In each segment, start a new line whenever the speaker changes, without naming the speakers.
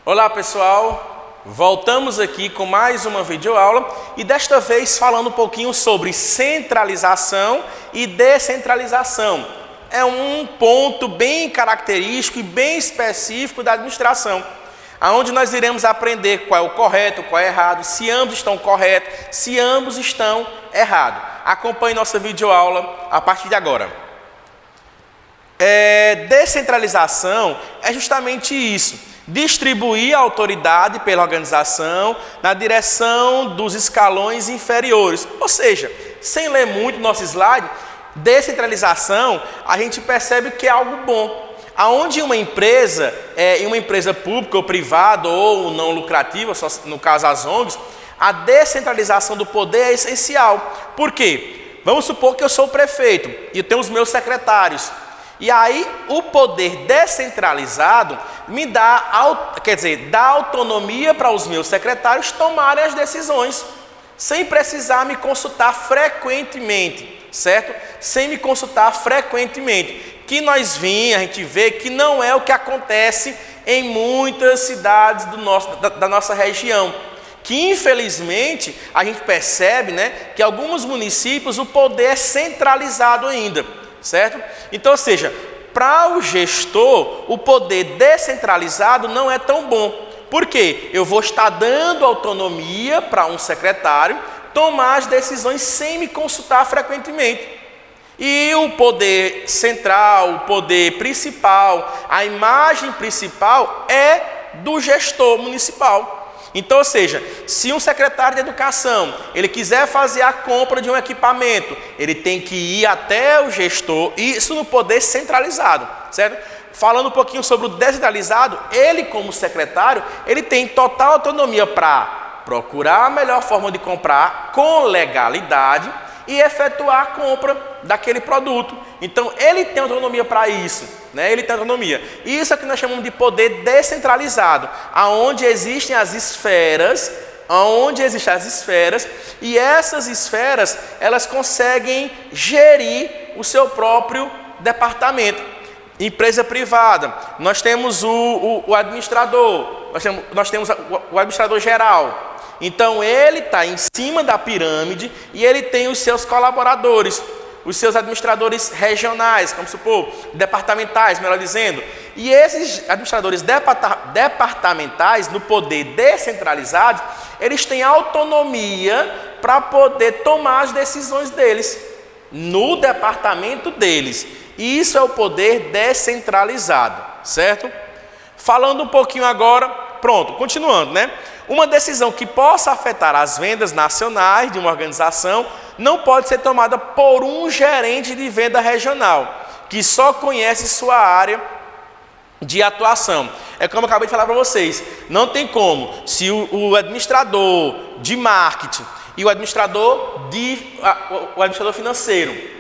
Olá pessoal, voltamos aqui com mais uma videoaula e desta vez falando um pouquinho sobre centralização e descentralização. É um ponto bem característico e bem específico da administração, onde nós iremos aprender qual é o correto, qual é o errado, se ambos estão corretos, se ambos estão errados. Acompanhe nossa videoaula a partir de agora. Descentralização é justamente isso. Distribuir a autoridade pela organização na direção dos escalões inferiores. Ou seja, sem ler muito nosso slide, descentralização a gente percebe que é algo bom. Aonde uma empresa pública ou privada ou não lucrativa, só no caso as ONGs, a descentralização do poder é essencial. Por quê? Vamos supor que eu sou o prefeito e eu tenho os meus secretários. E aí o poder descentralizado me dá autonomia para os meus secretários tomarem as decisões, sem precisar me consultar frequentemente, certo? Sem me consultar frequentemente. Que a gente vê que não é o que acontece em muitas cidades da nossa região. Que infelizmente a gente percebe, que alguns municípios o poder é centralizado ainda. Certo? Então, ou seja, para o gestor, o poder descentralizado não é tão bom. Por quê? Eu vou estar dando autonomia para um secretário tomar as decisões sem me consultar frequentemente. E o poder central, o poder principal, a imagem principal é do gestor municipal. Então, ou seja, se um secretário de educação, ele quiser fazer a compra de um equipamento, ele tem que ir até o gestor, isso no poder centralizado, certo? Falando um pouquinho sobre o descentralizado, ele como secretário, ele tem total autonomia para procurar a melhor forma de comprar com legalidade e efetuar a compra daquele produto. Então, ele tem autonomia para isso, Ele tem autonomia. Isso é que nós chamamos de poder descentralizado, aonde existem as esferas, e essas esferas, elas conseguem gerir o seu próprio departamento. Empresa privada, nós temos o administrador, nós temos o administrador geral. Então, ele está em cima da pirâmide e ele tem os seus colaboradores, os seus administradores regionais, vamos supor, departamentais, melhor dizendo. E esses administradores departamentais, no poder descentralizado, eles têm autonomia para poder tomar as decisões deles, no departamento deles. E isso é o poder descentralizado, certo? Falando um pouquinho agora, pronto, continuando, Uma decisão que possa afetar as vendas nacionais de uma organização não pode ser tomada por um gerente de venda regional, que só conhece sua área de atuação. É como eu acabei de falar para vocês, não tem como, se o administrador de marketing e o administrador financeiro,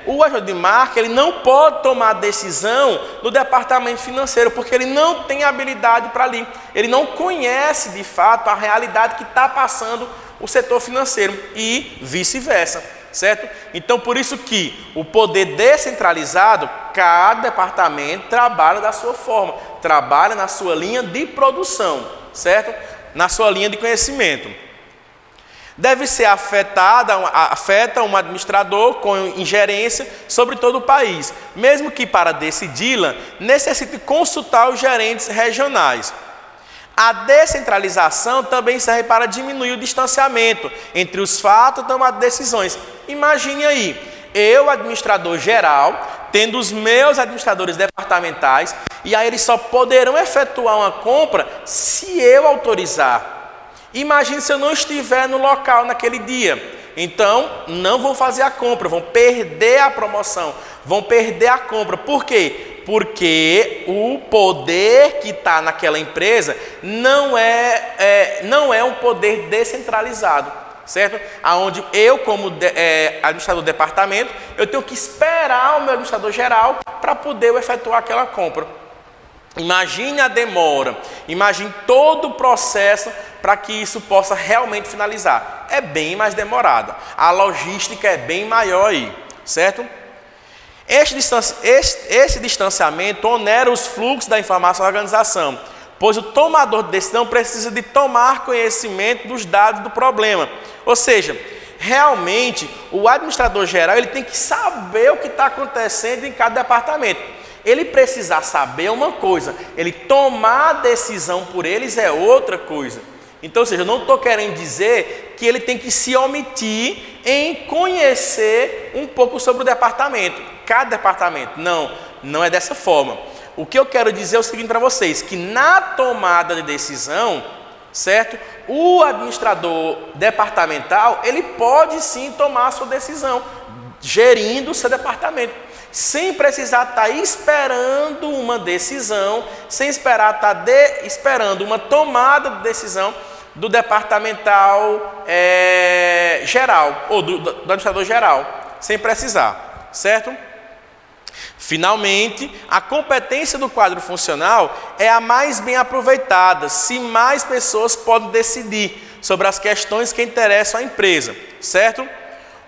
O administrador de marketing, ele não pode tomar decisão no departamento financeiro, porque ele não tem habilidade para ali. Ele não conhece, de fato, a realidade que está passando o setor financeiro e vice-versa, certo? Então, por isso que o poder descentralizado, cada departamento trabalha da sua forma, trabalha na sua linha de produção, certo? Na sua linha de conhecimento. Deve ser afeta um administrador com ingerência sobre todo o país, mesmo que para decidi-la necessite consultar os gerentes regionais. A descentralização também serve para diminuir o distanciamento entre os fatos e tomar decisões. Imagine aí, eu, administrador geral, tendo os meus administradores departamentais, e aí eles só poderão efetuar uma compra se eu autorizar. Imagine se eu não estiver no local naquele dia. Então, não vão fazer a compra, vão perder a promoção, vão perder a compra. Por quê? Porque o poder que está naquela empresa não é um poder descentralizado, certo? Aonde eu, como administrador do departamento, eu tenho que esperar o meu administrador geral para poder efetuar aquela compra. Imagine a demora, imagine todo o processo para que isso possa realmente finalizar. É bem mais demorada, a logística é bem maior aí, certo? Esse distanciamento onera os fluxos da informação da organização, pois o tomador de decisão precisa de tomar conhecimento dos dados do problema. Ou seja, realmente o administrador geral ele tem que saber o que está acontecendo em cada departamento. Ele precisar saber uma coisa, ele tomar a decisão por eles é outra coisa. Então, ou seja, eu não estou querendo dizer que ele tem que se omitir em conhecer um pouco sobre o departamento, cada departamento. Não, não é dessa forma. O que eu quero dizer é o seguinte para vocês, que na tomada de decisão, certo? O administrador departamental, ele pode sim tomar a sua decisão, gerindo o seu departamento, sem precisar estar esperando uma decisão, sem esperar estar esperando uma tomada de decisão do departamental geral, ou do administrador geral, sem precisar, certo? Finalmente, a competência do quadro funcional é a mais bem aproveitada, se mais pessoas podem decidir sobre as questões que interessam à empresa, certo?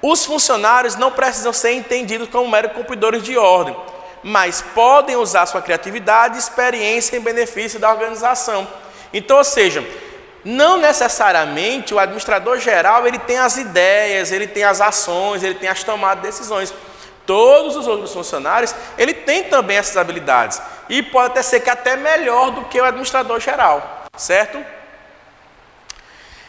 Os funcionários não precisam ser entendidos como meros cumpridores de ordem, mas podem usar sua criatividade e experiência em benefício da organização. Então, ou seja, não necessariamente o administrador geral ele tem as ideias, ele tem as ações, ele tem as tomadas de decisões. Todos os outros funcionários, ele tem também essas habilidades. E pode até ser que até melhor do que o administrador geral, certo?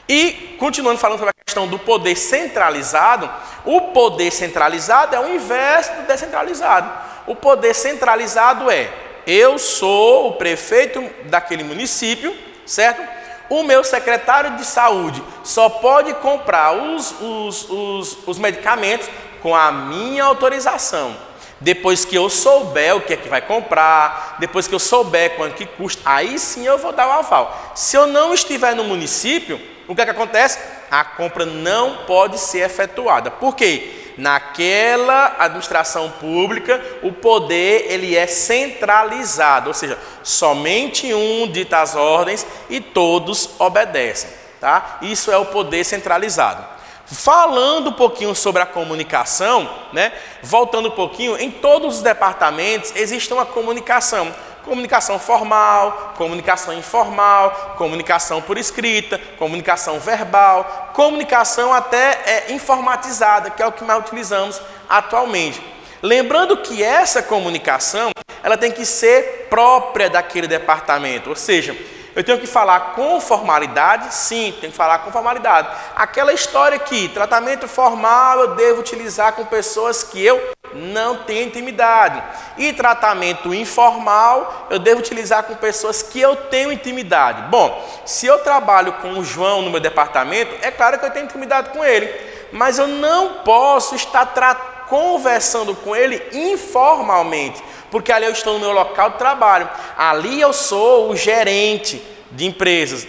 E, continuando falando sobre a questão do poder centralizado, o poder centralizado é o inverso do descentralizado. O poder centralizado é, eu sou o prefeito daquele município, certo? O meu secretário de saúde só pode comprar os medicamentos com a minha autorização. Depois que eu souber o que é que vai comprar, depois que eu souber quanto que custa, aí sim eu vou dar o aval. Se eu não estiver no município, o que é que acontece? A compra não pode ser efetuada. Por quê? Naquela administração pública, o poder ele é centralizado, ou seja, somente um dita as ordens e todos obedecem, tá? Isso é o poder centralizado. Falando um pouquinho sobre a comunicação, né? Voltando um pouquinho, em todos os departamentos existe uma comunicação. Comunicação formal, comunicação informal, comunicação por escrita, comunicação verbal, comunicação até informatizada, que é o que mais utilizamos atualmente. Lembrando que essa comunicação, ela tem que ser própria daquele departamento, ou seja, eu tenho que falar com formalidade? Sim, tenho que falar com formalidade. Aquela história que tratamento formal eu devo utilizar com pessoas que eu não tenho intimidade. E tratamento informal eu devo utilizar com pessoas que eu tenho intimidade. Bom, se eu trabalho com o João no meu departamento, é claro que eu tenho intimidade com ele. Mas eu não posso estar conversando com ele informalmente. Porque ali eu estou no meu local de trabalho. Ali eu sou o gerente de empresas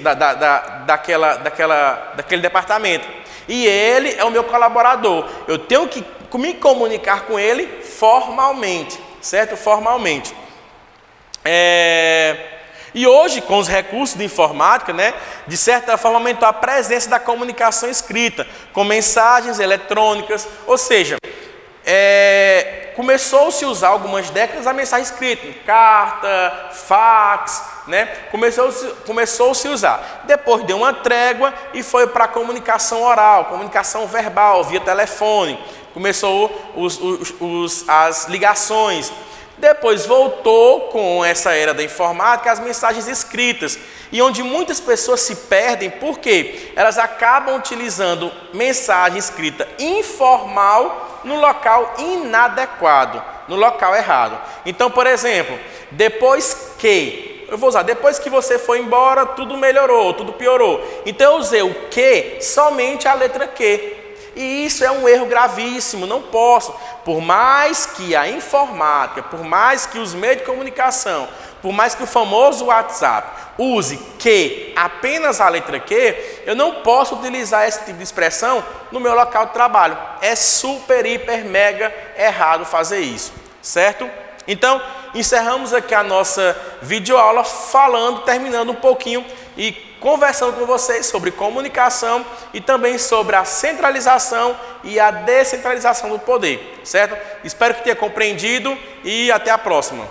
daquele departamento. E ele é o meu colaborador. Eu tenho que me comunicar com ele formalmente, certo? Formalmente. E hoje, com os recursos de informática, né, de certa forma aumentou a presença da comunicação escrita, com mensagens eletrônicas, ou seja, começou-se a usar algumas décadas a mensagem escrita, carta, fax, né? Começou-se a usar. Depois deu uma trégua e foi para a comunicação oral, comunicação verbal, via telefone. Começou as ligações. Depois voltou com essa era da informática as mensagens escritas. E onde muitas pessoas se perdem, porque elas acabam utilizando mensagem escrita informal no local inadequado, no local errado. Então, por exemplo, depois que você foi embora, tudo melhorou, tudo piorou. Então eu usei o que somente a letra Q. E isso é um erro gravíssimo, não posso. Por mais que a informática, por mais que os meios de comunicação, por mais que o famoso WhatsApp use que, apenas a letra Q, eu não posso utilizar esse tipo de expressão no meu local de trabalho. É super, hiper, mega errado fazer isso, certo? Então, encerramos aqui a nossa videoaula terminando um pouquinho e conversando com vocês sobre comunicação e também sobre a centralização e a descentralização do poder, certo? Espero que tenha compreendido e até a próxima.